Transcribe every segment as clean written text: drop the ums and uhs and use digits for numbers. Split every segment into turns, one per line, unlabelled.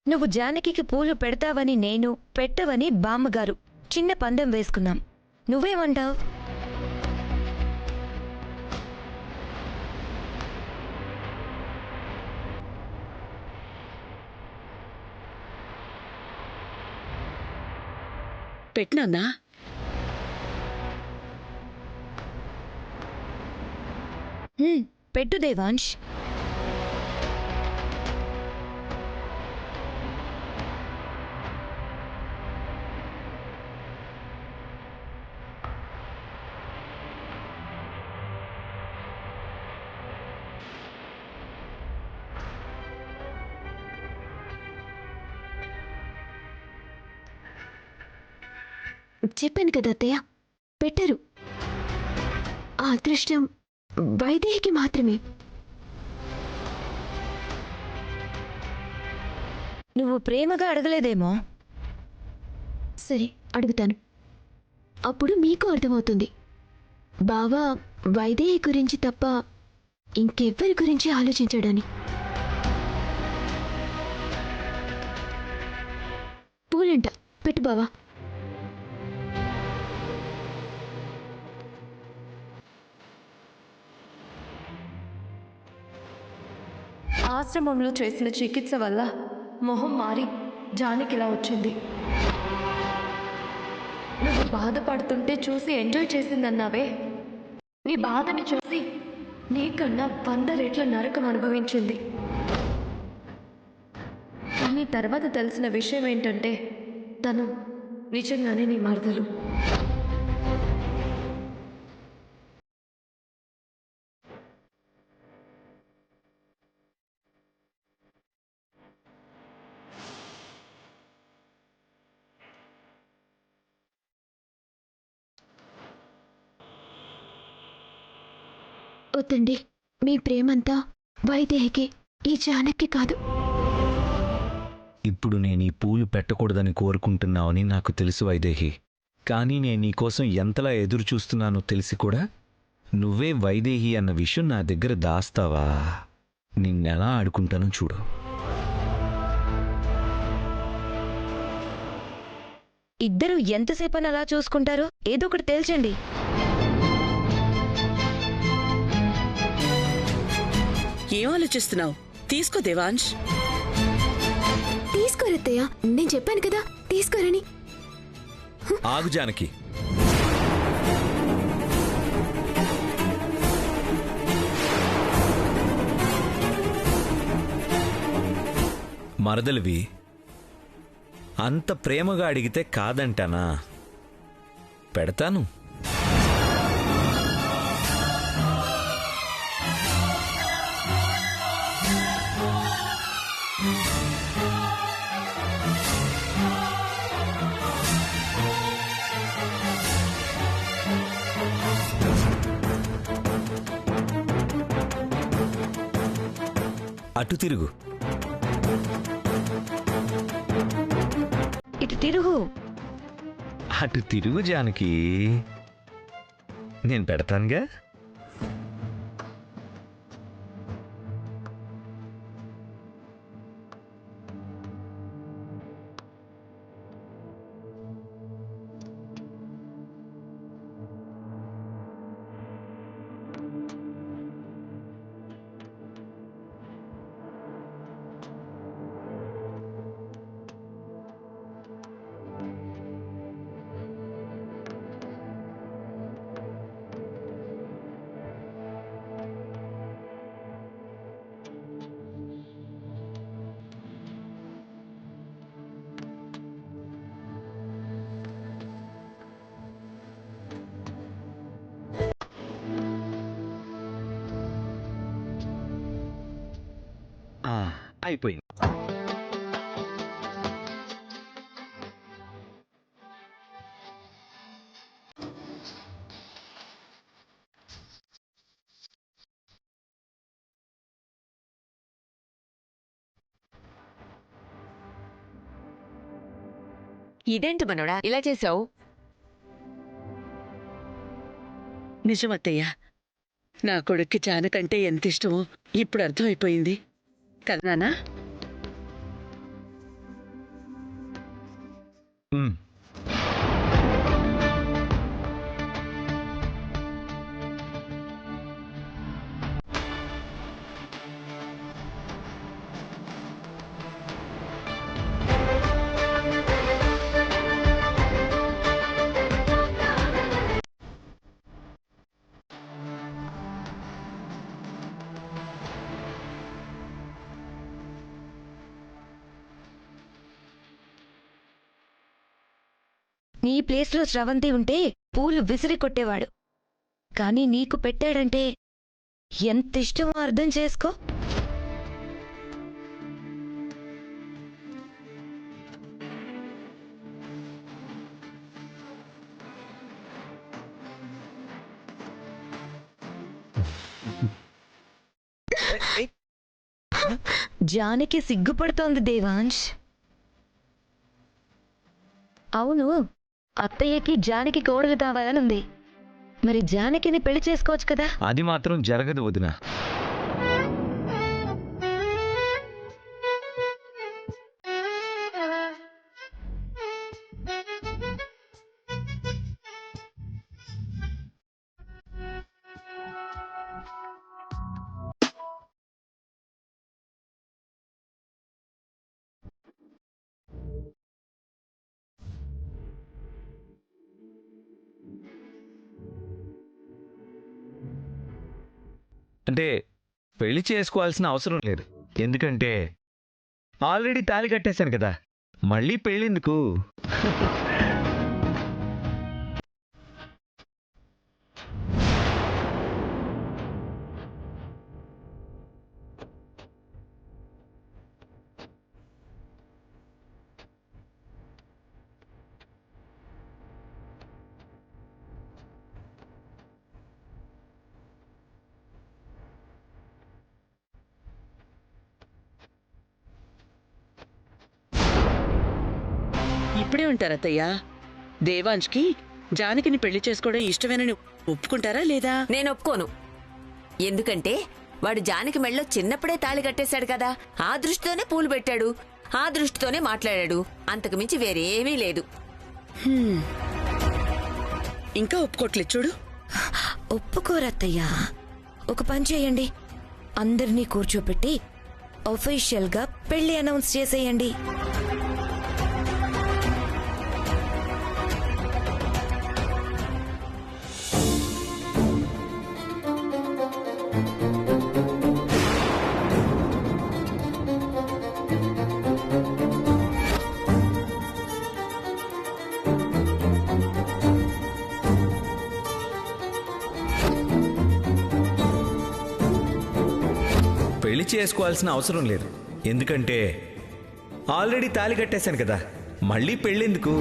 నువ్వు జానకికి పూలు పెడతావని నేను, పెట్టవని బామ్మగారు. చిన్న పందెం వేసుకున్నాం. నువ్వేమంటావు?
పెట్టినా
పెట్టు దేవాంశ్.
చెప్పాను కదా అత్తయ్య, పెట్టరు. ఆ అదృష్టం వైదేహికి మాత్రమే.
నువ్వు ప్రేమగా అడగలేదేమో.
సరే, అడుగుతాను. అప్పుడు మీకు అర్థమవుతుంది. బావా వైదేహి గురించి తప్ప ఇంకెవ్వరి గురించి ఆలోచించడని. పూలంట, పెట్టు బావా.
ఆశ్రమంలో చేసిన చికిత్స వల్ల మొహం మారి జానకిలా వచ్చింది. నువ్వు బాధపడుతుంటే చూసి ఎంజాయ్ చేసిందన్నావే, నీ బాధని చూసి నీకన్నా 100 రెట్ల నరకం అనుభవించింది. కానీ తర్వాత తెలిసిన విషయం ఏంటంటే తను నిజంగానే నీ మరదలు.
వద్దండి, మీ ప్రేమంతా వైదేహికి, ఈ జానకి కాదు.
ఇప్పుడు నేను ఈ పూలు పెట్టకూడదని కోరుకుంటున్నావని నాకు తెలుసు వైదేహి. కానీ నేను నీకోసం ఎంతలా ఎదురు చూస్తున్నానో తెలిసి కూడా నువ్వే వైదేహి అన్న విషయం నా దగ్గర దాస్తావా? నిన్నెలా ఆడుకుంటానో చూడు.
ఇద్దరు ఎంతసేపని అలా చూసుకుంటారో ఏదో ఒకటి తేల్చండి.
ఏం ఆలోచిస్తున్నావు? తీసుకో దేవాంశ్.
తీసుకోరత్తయ్య, నేను చెప్పాను కదా తీసుకోరని.
ఆగు జానకి. మరదలివి అంత ప్రేమగా అడిగితే కాదంటానా? పెడతాను. అటు తిరుగు.
ఇటు తిరుగు.
అటు తిరుగు జానకి. నేను పెడతానుగా. అయిపోయింది.
ఇదేంటి మనోడా ఇలా చేసావు?
నిజమత్తయ్య, నా కొడుక్కి జానకంటే ఎంత ఇష్టమో ఇప్పుడు అర్థమైపోయింది కదా నాన్నా?
నీ ప్లేస్లో స్రవంతి ఉంటే పూలు విసిరి కొట్టేవాడు. కానీ నీకు పెట్టాడంటే ఎంత ఇష్టమో అర్థం చేసుకో. జానకి సిగ్గుపడుతోంది దేవాంశ్. అవును, అత్తయ్యకి జానకి కోడలు కావాలనుంది. మరి జానకిని పెళ్లి చేసుకోవచ్చు కదా.
అది మాత్రం జరగదు వదిన. అంటే పెళ్లి చేసుకోవాల్సిన అవసరం లేదు. ఎందుకంటే ఆల్రెడీ తాళి కట్టేశాను కదా, మళ్ళీ పెళ్ళెందుకు?
ఇప్పుడే ఉంటారత్తయ్యా. దేవాంష్కి జానకిని పెళ్లి చేసుకోవడం ఇష్టమేనని ఒప్పుకుంటారా లేదా?
నేను ఒప్పుకోను. ఎందుకంటే వాడు జానకి మెళ్ళలో చిన్నప్పుడే తాళి కట్టేశాడు కదా. ఆ దృష్టితోనే పూలు పెట్టాడు, ఆ దృష్టితోనే మాట్లాడాడు. అంతకుమించి వేరేమీ లేదు.
ఇంకా ఒప్పుకోట్లేదు చూడు.
ఒప్పుకోరత్తయ్యా. ఒక పని చేయండి, అందరినీ కూర్చోపెట్టి ఒఫీషియల్గా పెళ్లి అనౌన్స్ చేసేయండి.
పెళ్లి చేసుకోవాల్సిన అవసరం లేదు. ఎందుకంటే ఆల్రెడీ తాళి కట్టేశాను కదా, మళ్ళీ పెళ్ళెందుకు?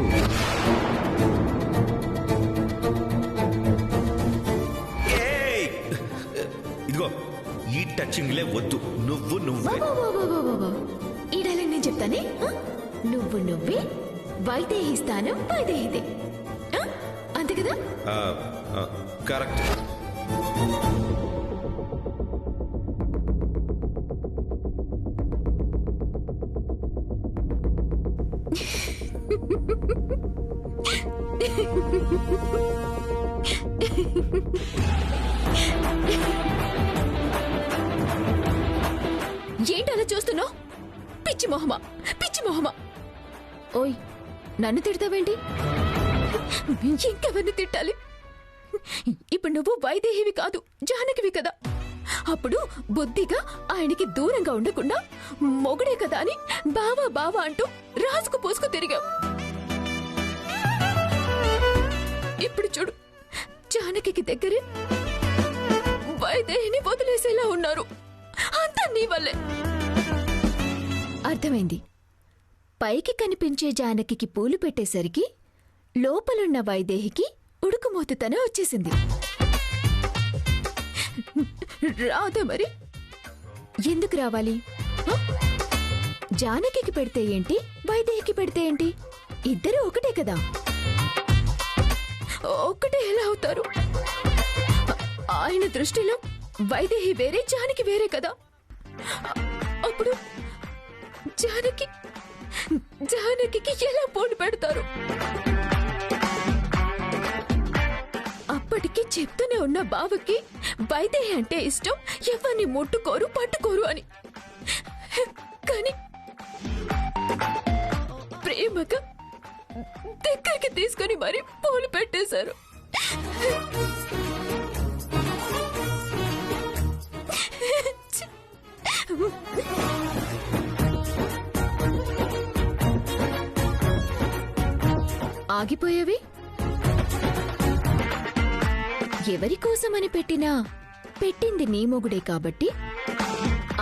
ఇదిగో ఈ టచింగ్లే వద్దు. నువ్వే
ఈ డైలాగ్ నేను చెప్తానే. నువ్వు నువ్వే వైదేహి స్థానం వైదేహిదే. అంతే కదా.
కరెక్ట్.
ఏంటి అలా చూస్తున్నావు? పిచ్చి మొహమా, పిచ్చి మొహమా. ఓయ్, నన్ను తిడతావేంటి? ఇంకెవరిని తిట్టాలి? ఇప్పుడు నువ్వు వైదేహివి కాదు, జానకివి కదా. అప్పుడు బుద్ధిగా ఆయనకి దూరంగా ఉండకుండా మొగుడే కదా అని బావా బావా అంటూ రాసుకు పోసుకు తిరిగావు. ఇప్పుడు చూడు, జానకి దగ్గరే వైదేహిని వదిలేసేలా ఉన్నారు. అంతా నీ వల్లే. అర్థమైంది. పైకి కనిపించే జానకి పూలు పెట్టేసరికి లోపలున్న వైదేహికి ఉడుకుమోతుతనం వచ్చేసింది. రాదా మరి? ఎందుకు రావాలి? జానకి పెడితే ఏంటి, వైదేహికి పెడితే ఏంటి? ఇద్దరు ఒకటే కదా. ఒక్కటే ఎలా అవుతారు? ఆయన దృష్టిలో వైదేహి వేరే, జానకి వేరే కదా. అప్పుడు జానకి ఎలా పోను పెడతారు? అప్పటికి చెప్తూనే ఉన్న బావకి వైదేహి అంటే ఇష్టం, ఎవరిని ముట్టుకోరు పట్టుకోరు అని. కానీ ప్రేమగా దగ్గరికి తీసుకుని మరి పూలు పెట్టేశారు. ఆగిపోయేవి? ఎవరి కోసమని పెట్టింది నీ మొగుడే కాబట్టి,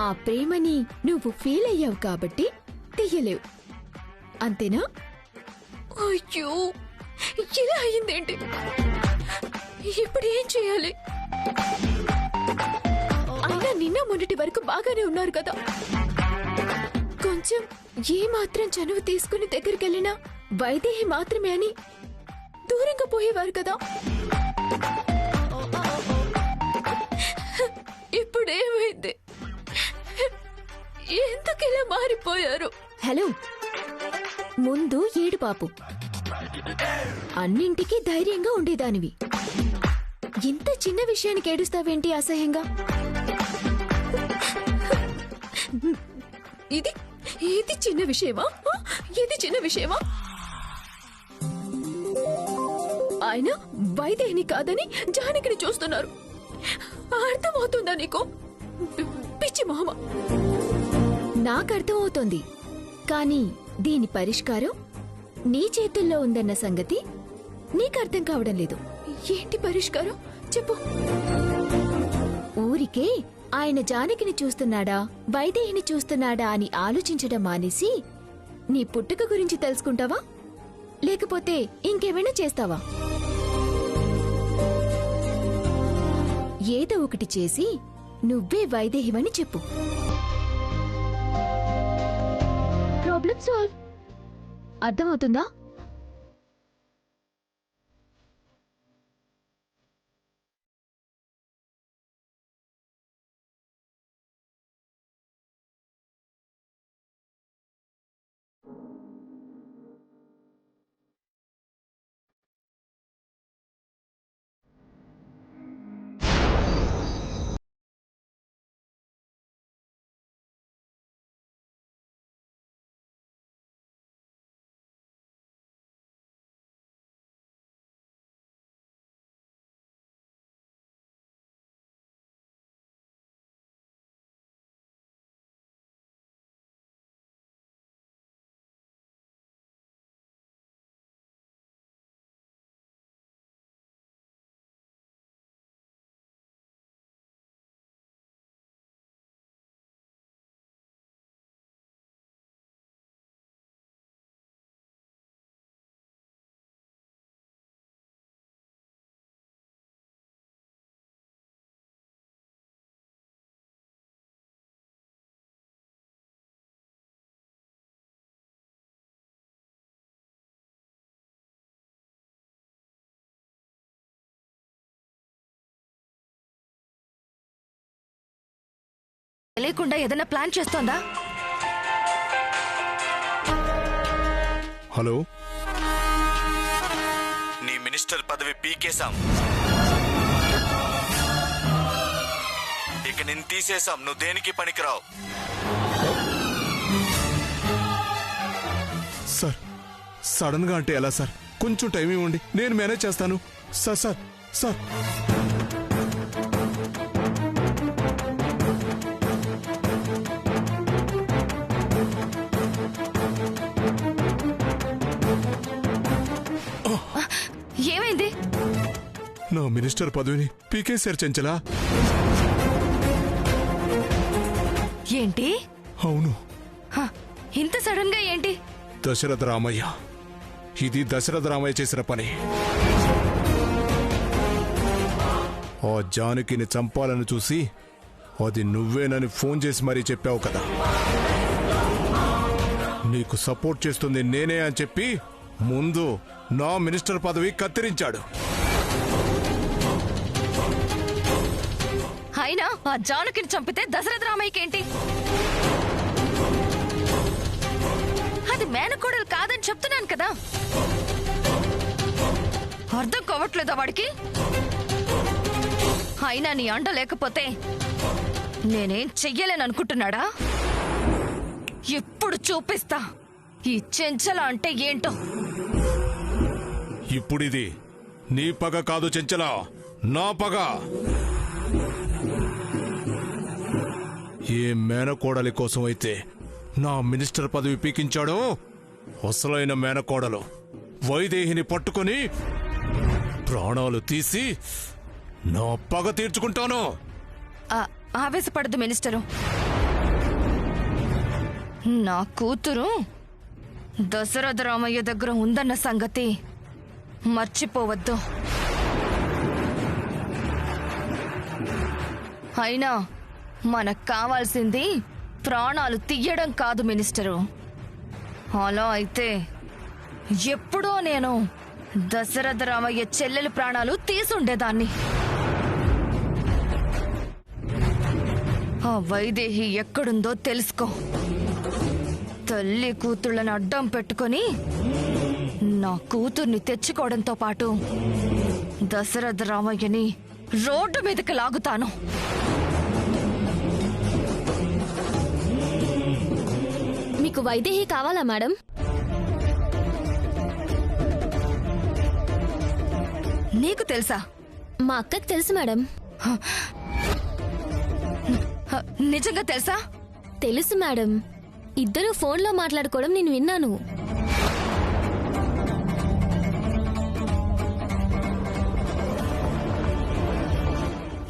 ఆ ప్రేమని నువ్వు ఫీల్ అయ్యావు కాబట్టి తీయలేవు, అంతేనా? అయ్యో, ఇలా అయిందేంటి? ఇప్పుడు ఏం చేయాలి? అయినా నిన్న మొన్నటి వరకు బాగానే ఉన్నారు కదా. కొంచెం ఏ మాత్రం చనువు తీసుకుని దగ్గరికెళ్ళినా వైదేహి మాత్రమే అని దూరంగా పోయేవారు కదా. ఇప్పుడేమైంది? ఎందుకు ఇలా మారిపోయారు? హలో, ముందు ఏడు పాపు, అన్నింటికీ ధైర్యంగా ఉండేదానివి. ఇంత చిన్న విషయానికి ఏడుస్తావేంటి అసహ్యంగా? ఇది చిన్న విషయమా? ఇది చిన్న విషయమా? ఆయన వైదేహిని కాదని జానకిని చూస్తున్నారు. అర్థమవుతుందా నీకు? పిచ్చి మొహమ. నాకర్థమవుతోంది, కానీ దీని పరిష్కారం నీ చేతుల్లో ఉందన్న సంగతి నీకర్థం కావడం లేదు. ఏంటి పరిష్కారం చెప్పు. ఊరికే ఆయన జానకిని చూస్తున్నాడా వైదేహిని చూస్తున్నాడా అని ఆలోచించడం మానేసి నీ పుట్టుక గురించి తెలుసుకుంటావా, లేకపోతే ఇంకేమైనా చేస్తావా? ఏదో ఒకటి చేసి నువ్వే వైదేహివని చెప్పు. Problem solve. అర్థమవుతుందా?
లేకుండా ఏదైనా ప్లాన్ చేస్తోందా?
హలో, నీ మినిస్టర్ పదవి పీకేశాం, ఇక నేను తీసేశాం, నువ్వు దేనికి పనికిరావు. సార్, సడన్ గా అంటే ఎలా సార్? కొంచెం టైం ఇవ్వండి, నేను మేనేజ్ చేస్తాను. సార్ సార్ సార్
ఏమైంది?
నా మినిస్టర్ పదవిని పీకేశారు చెంచలా.
ఏంటి?
అవును,
ఇంత సడన్ గా ఏంటి?
దశరథ రామయ్య, ఇది దశరథ రామయ్య చేసిన పని. ఆ జానకిని చంపాలని చూసి అది నువ్వేనని ఫోన్ చేసి మరీ చెప్పావు కదా. నీకు సపోర్ట్ చేస్తుంది నేనే అని చెప్పి ముందు నా మినిస్టర్ పదవి కత్తిరించాడు.
అయినా ఆ జానకిని చంపితే దశరథ రామయ్యకేంటి? అది మేనకోడలు కాదని చెప్తున్నాను కదా. అర్థం కావట్లేదా వాడికి? అయినా నీ అండ లేకపోతే నేనేం చెయ్యలేననుకుంటున్నాడా? ఇప్పుడు చూపిస్తా ఈ చెంచల అంటే ఏంటో.
ఇప్పుడిది నీ పగ కాదు చెంచలా, నా పగ. ఏ మేనకోడలి కోసమైతే నా మినిస్టర్ పదవి పీకించాడో, అసలైన మేనకోడలు వైదేహిని పట్టుకొని ప్రాణాలు తీసి నా పగ తీర్చుకుంటాను.
ఆవేశపడదు మినిస్టరు. నా కూతురు దశరథ రామయ్య దగ్గర ఉందన్న సంగతి మర్చిపోవద్దు. అయినా మనకు కావాల్సింది ప్రాణాలు తీయడం కాదు మినిస్టరు. అలా అయితే ఎప్పుడో నేను దశరథ రామయ్య చెల్లెలి ప్రాణాలు తీసుండేదాన్ని. ఆ వైదేహి ఎక్కడుందో తెలుసుకో. తల్లి కూతుళ్ళని అడ్డం పెట్టుకొని నా కూతుర్ని తెచ్చుకోవడంతో పాటు దశరథ రామయ్యని రోడ్డు మీదకి లాగుతాను.
మీకు వైదేహి కావాలా మేడం?
నీకు తెలుసా?
మా అక్కకి తెలుసు మేడం.
నిజంగా తెలుసా?
తెలుసు మేడం. ఇద్దరు ఫోన్లో మాట్లాడుకోవడం నేను విన్నాను.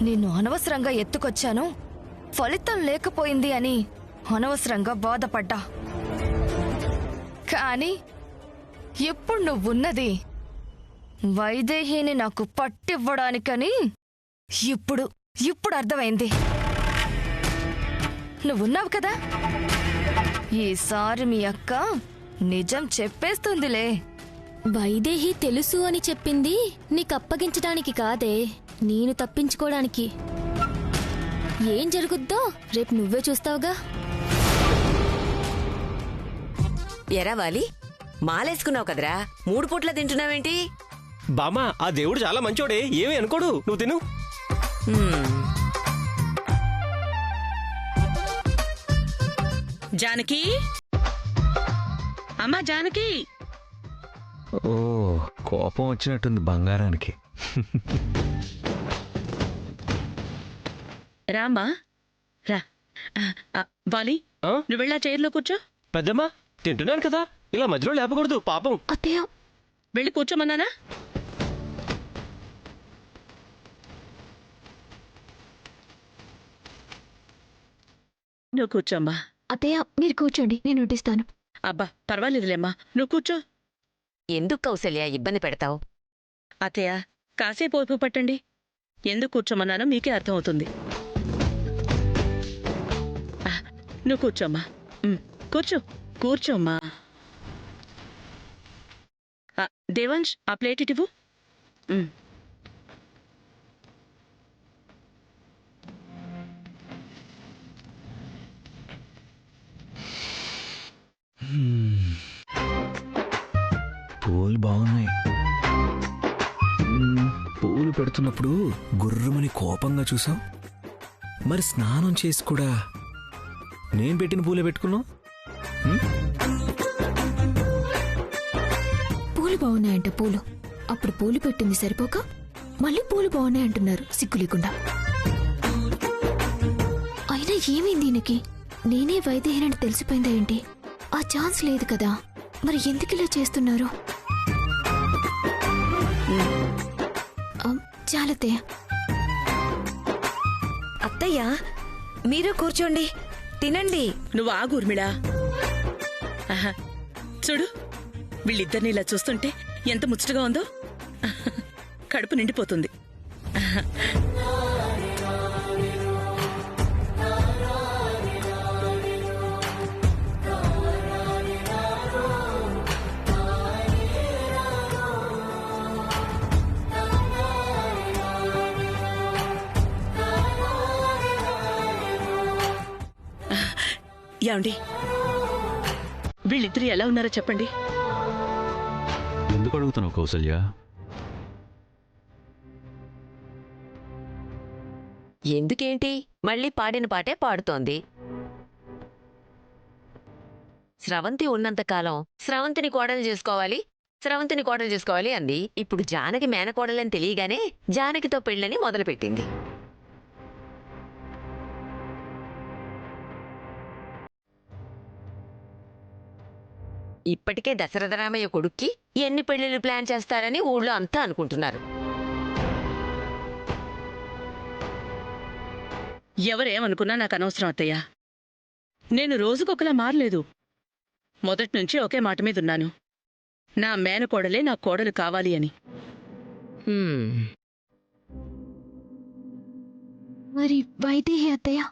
నిన్ను అనవసరంగా ఎత్తుకొచ్చాను, ఫలితం లేకపోయింది అని అనవసరంగా బాధపడ్డా. కానీ ఇప్పుడు నువ్వున్నది వైదేహిని నాకు పట్టివ్వడానికని ఇప్పుడు అర్థమైంది. నువ్వున్నావు కదా, ఈసారి మీ అక్క నిజం చెప్పేస్తుందిలే.
వైదేహి తెలుసు అని చెప్పింది నీకు అప్పగించడానికి కాదే, నేను తప్పించుకోవడానికి. ఏం జరుగుద్దో రేపు నువ్వే చూస్తావుగా.
ఎరా వాలి, మాలేసుకున్నావు కదరా, 3 పూట్ల తింటున్నావేంటి?
బామ్మ, ఆ దేవుడు చాలా మంచోడే, ఏమీ అనుకోడు. నువ్వు తిను.
జానకి, అమ్మా జానకి.
ఓ, కోపం వచ్చినట్టుంది బంగారానికి.
రామ్మా రా. వాలి,
ఆ?
నువ్వు వెళ్ళా చైర్లో కూర్చో.
పెద్దమ్మా, తింటున్నాను కదా, ఇలా మధ్యలో లేపకూడదు పాపం.
అత్తయ్య,
వెళ్ళి కూర్చోమన్నానా? నువ్వు కూర్చోమ్మా.
అత్తయ్య మీరు కూర్చోండి, నేను వడ్డిస్తాను.
అబ్బా పర్వాలేదులేమ్మా, నువ్వు కూర్చో.
ఎందుకు కౌసల్య ఇబ్బంది పెడతావు?
అత్తయ్య, కాసేపు ఓపిక పట్టండి. ఎందుకు కూర్చోమన్నానో మీకే అర్థమవుతుంది. నువ్వు కూర్చోమ్మా. కూర్చోమ్మా. దేవాంశ్, ఆ ప్లేట్ ఇటివ్వు.
పూలు బాగున్నాయి. పూలు పెడుతున్నప్పుడు గుర్రమని కోపంగా చూసావు. మరి స్నానం చేసి కూడా నేను పెట్టిన పూలే పెట్టుకున్నావు.
పూలు బాగున్నాయంట. పూలు అప్పుడు పూలు పెట్టింది సరిపోక మళ్ళీ పూలు బాగున్నాయంటున్నారు సిగ్గు లేకుండా. అయినా ఏమైంది ఈయనకి? నేనే వైదేహినని తెలిసిపోయిందా ఏంటి? ఆ ఛాన్స్ లేదు కదా, మరి ఎందుకు ఇలా చేస్తున్నారు? చాలతే.
అత్తయ్య, మీరు కూర్చోండి, తినండి.
నువ్వు ఆగు ఊర్మిళా. చూడు, వీళ్ళిద్దరిని ఇలా చూస్తుంటే ఎంత ముచ్చటగా ఉందో. కడుపు నిండిపోతుంది. ఏమండి, వీళ్ళిద్దరు ఎలా ఉన్నారో చెప్పండి.
ఎందుకు అడుగుతున్నావు కౌసల్య?
ఎందుకేంటి, మళ్ళీ పాడిన పాటే పాడుతోంది. స్రవంతి ఉన్నంతకాలం స్రవంతిని కోడలు చేసుకోవాలి అంది. ఇప్పుడు జానకి మేనకోడలని తెలియగానే జానకితో పెళ్ళని మొదలుపెట్టింది. ఇప్పటికే దశరథరామయ్య కొడుక్కి ఎన్ని పెళ్లిళ్ళు ప్లాన్ చేస్తారని ఊళ్ళో అంతా అనుకుంటున్నారు.
ఎవరేమనుకున్నా నాకు అనవసరం అత్తయ్య. నేను రోజుకొకలా మారలేదు. మొదట్నుంచి ఒకే మాట మీదున్నాను. నా మేనకోడలే నా కోడలు కావాలి అని.
హ్మ్.
మరి వైదేహి అత్తయ్య